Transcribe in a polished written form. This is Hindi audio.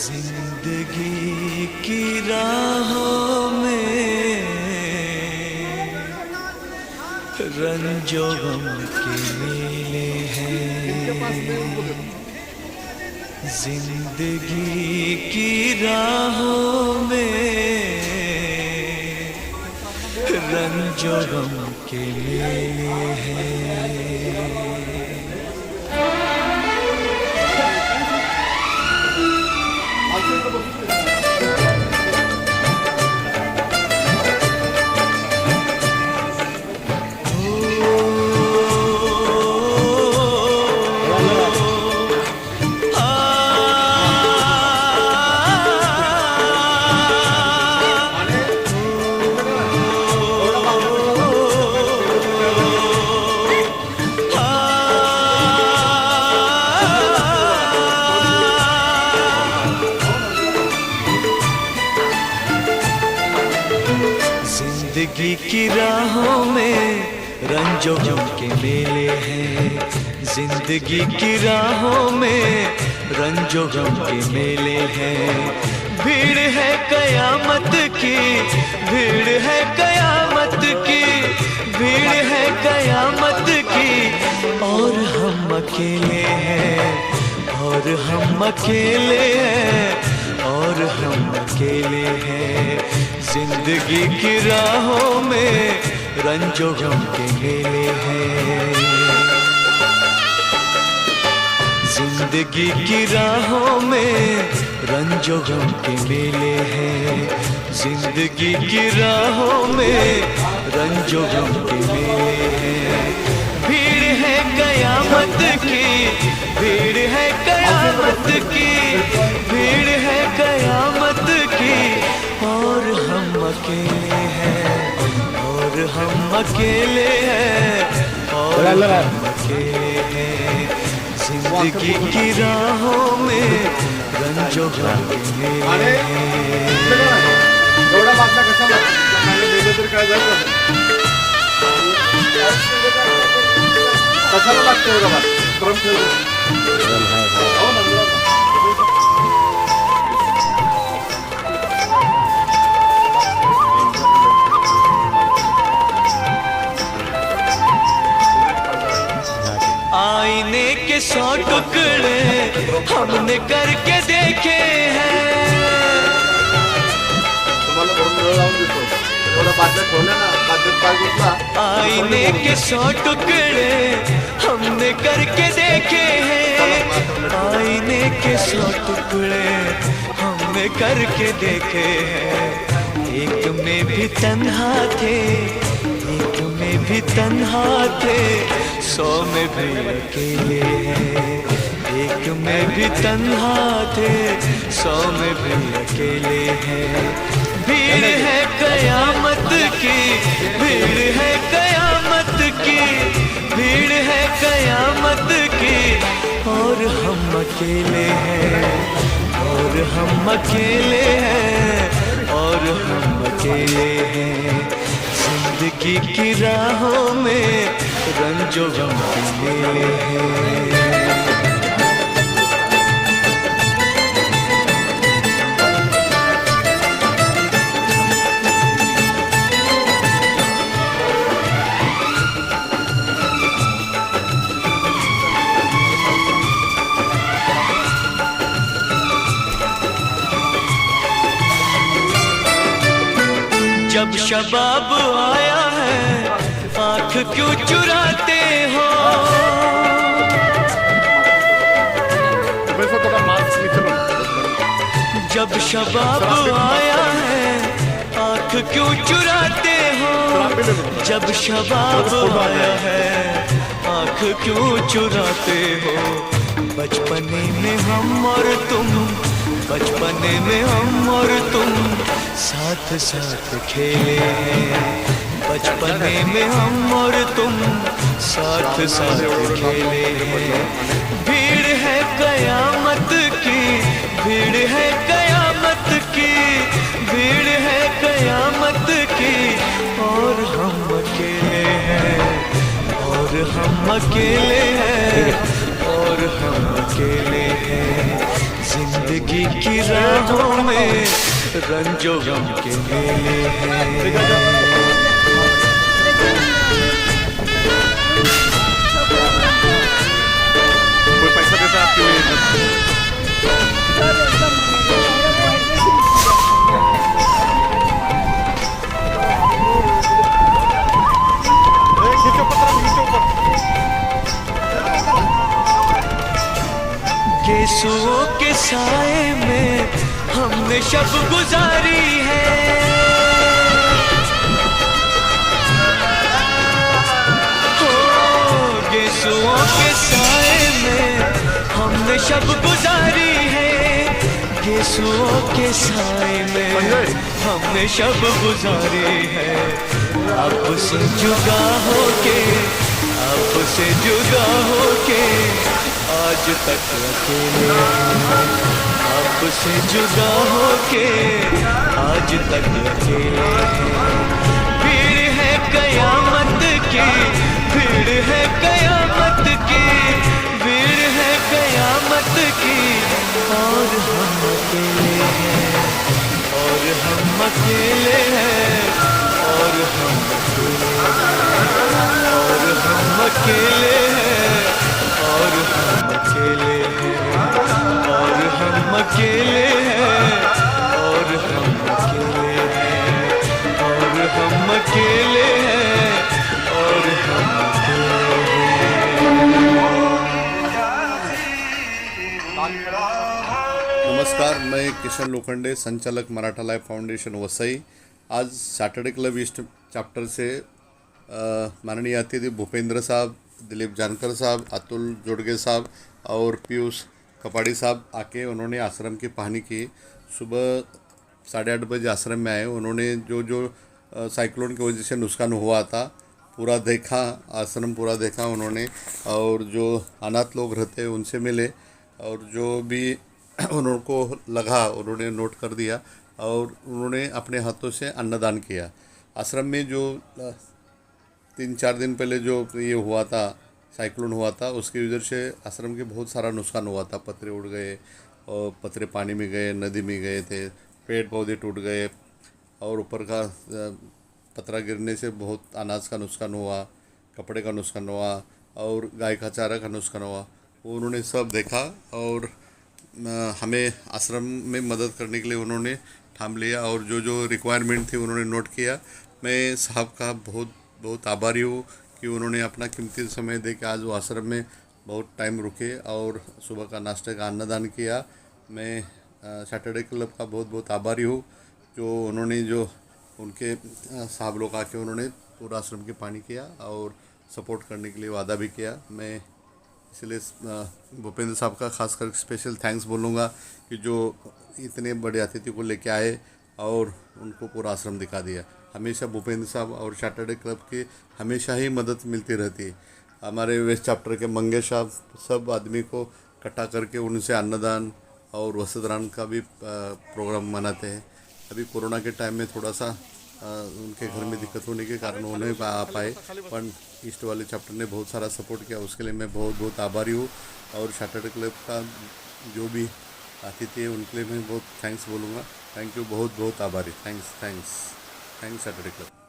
जिंदगी की राहों में रंजो गम के मेले हैं। जिंदगी की राहों में रंजो गम के मेले हैं। जिंदगी की राहों में रंजो गम के मेले हैं। जिंदगी की राहों में रंजो गम के मेले हैं। भीड़ है कयामत की, भीड़ है कयामत की, भीड़ है कयामत की, और हम अकेले हैं, और हम अकेले हैं, और हम अकेले हैं। जिंदगी की राहों में रंजो गम के मेले हैं। जिंदगी की राहों में रंजो गम के मेले हैं। जिंदगी की राहों में रंजो गम के मेले हैं। भीड़ है कयामत की, भीड़ है कयामत की, भीड़ है कयामत की, और हम अकेले हैं, और हम अकेले हैं, और हम अकेले हैं। जिंदगी की राहों में रंजो गम के मेले हैं। एवढा मागचा कसा लागतो तर काय झालं कशाला लागतं एवढा माग क्रम ठेवतो। आईने के 100 टुकड़े हमने करके देखे हैं। आईने के 100 टुकड़े हमने करके देखे हैं। आईने के 100 टुकड़े हमने करके देखे हैं। एक में भी तन्हा थे, एक में भी तन्हा थे, 100 में भी अकेले हैं। एक में भी तन्हा थे, 100 में भी अकेले हैं। भीड़ है कयामत की, भीड़ है कयामत की, भीड़ है कयामत की, और हम अकेले हैं, और हम अकेले हैं, और हम अकेले हैं। जिंदगी की राहों में रंजो गम के मेले हैं। जब शबाब आया है आँख क्यों चुराते हो। जब शबाब आया है आँख क्यों चुराते हो। जब शबाब आया है आँख क्यों चुराते हो। बचपने में हम और तुम, बचपने में हम और तुम साथ साथ खेले हैं। बचपने में हम और तुम साथ साथ खेले हैं। भीड़ है कयामत की, भीड़ है कयामत की, भीड़ है अकेले हैं और हम अकेले हैं। जिंदगी की राहों में रंजो गम के मेले हैं। कोई पैसा देता है आपके लिए? खींचो पत्थर, खींचो ऊपर। गेसुओं के साए में हमने शब गुजारी है। गेसुओं के साए में हमने शब गुजारी है। गेसुओं के साए में हमने शब गुजारी है। अब से जुदा होके, अब से जुदा होके आज तक अकेले हैं। अब से जुदा होके आज तक अकेले हैं। भीड़ है कयामत की, भीड़ है कयामत की, भीड़ है कयामत की, और हम अकेले हैं, और हम अकेले हैं, और हम अकेले हैं, और हम अकेले हैं, और हम अकेले हैं, और हम अकेले हैं, और हम अकेले हैं, और हम अकेले हैं, और हम अकेले हैं। नमस्कार, मैं किशन लोखंडे, संचालक मराठा लाइफ फाउंडेशन वसई। आज सैटरडे क्लब ईस्ट चैप्टर से माननीय अतिथि भूपेंद्र साहब, दिलीप जानकर साहब, अतुल जोड़गे साहब और पीयूष कपाड़ी साहब आके उन्होंने आश्रम की पहानी की। सुबह 8:30 बजे आश्रम में आए। उन्होंने जो साइक्लोन की वजह से नुकसान हुआ था पूरा देखा, आश्रम पूरा देखा उन्होंने, और जो अनाथ लोग रहते हैं उनसे मिले, और जो भी उनको लगा उन्होंने नोट कर दिया, और उन्होंने अपने हाथों से अन्नदान किया। आश्रम में जो 3-4 दिन पहले जो ये हुआ था, साइक्लोन हुआ था, उसकी वजह से आश्रम के बहुत सारा नुकसान हुआ था। पत्थरे उड़ गए और पत्थरे पानी में गए, नदी में गए थे, पेड़ पौधे टूट गए, और ऊपर का पत्थरा गिरने से बहुत अनाज का नुकसान हुआ, कपड़े का नुकसान हुआ, और गाय का चारा का नुकसान हुआ। वो उन्होंने सब देखा और हमें आश्रम में मदद करने के लिए उन्होंने ठान लिया, और जो रिक्वायरमेंट थी उन्होंने नोट किया। मैं साहब का बहुत बहुत आभारी हूँ कि उन्होंने अपना कीमती समय दे के आज वो आश्रम में बहुत टाइम रुके और सुबह का नाश्ते का अन्नदान किया। मैं सैटरडे क्लब का बहुत बहुत आभारी हूँ, जो उन्होंने जो उनके साहब लोग आके उन्होंने पूरा आश्रम की पानी किया और सपोर्ट करने के लिए वादा भी किया। मैं इसलिए भूपेंद्र साहब का खासकर स्पेशल थैंक्स बोलूँगा कि जो इतने बड़े अतिथि को लेके आए और उनको पूरा आश्रम दिखा दिया। हमेशा भूपेंद्र साहब और सैटरडे क्लब की हमेशा ही मदद मिलती रहती है। हमारे वेस्ट चैप्टर के मंगेश साहब सब आदमी को इकट्ठा करके उनसे अन्नदान और वस्त्रदान का भी प्रोग्राम मनाते हैं। अभी कोरोना के टाइम में थोड़ा सा उनके घर में दिक्कत होने के कारण वो नहीं आ पाए, पर ईस्ट वाले चैप्टर ने बहुत सारा सपोर्ट किया, उसके लिए मैं बहुत बहुत आभारी हूँ। और सैटरडे क्लब का जो भी अतिथि है उनके लिए मैं बहुत थैंक्स बोलूँगा। थैंक यू, बहुत बहुत आभारी। Thanks Saturday club.